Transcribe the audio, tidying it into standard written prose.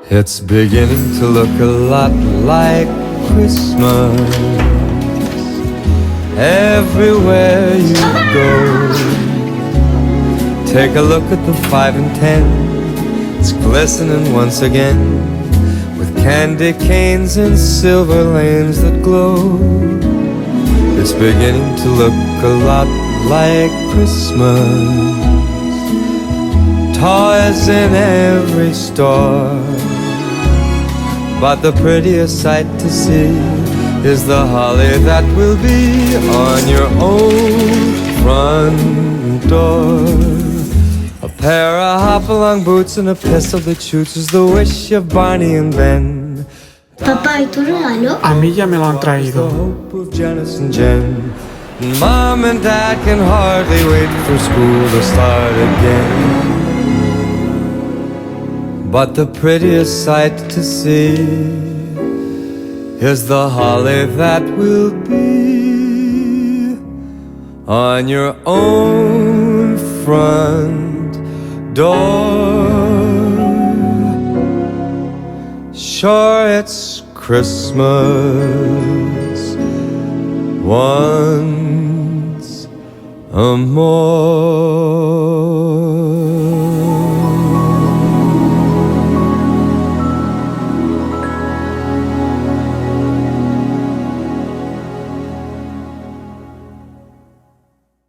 It's beginning to look a lot like Christmas everywhere you go. Take a look at the 5 and 10. It's glistening once again with candy canes and silver lanes that glow. It's beginning to look a lot like Christmas. Toys in every store, but the prettiest sight to see is the holly that will be on your own front door. A pair of hop-along boots and a pistol that shoots is the wish of Barney and Ben. Papá, ¿y tu regalo? A mí ya me lo han traído. Mom and Dad can hardly wait for school to start again. But the prettiest sight to see is the holly that will be on your own front door. Sure, it's Christmas once more.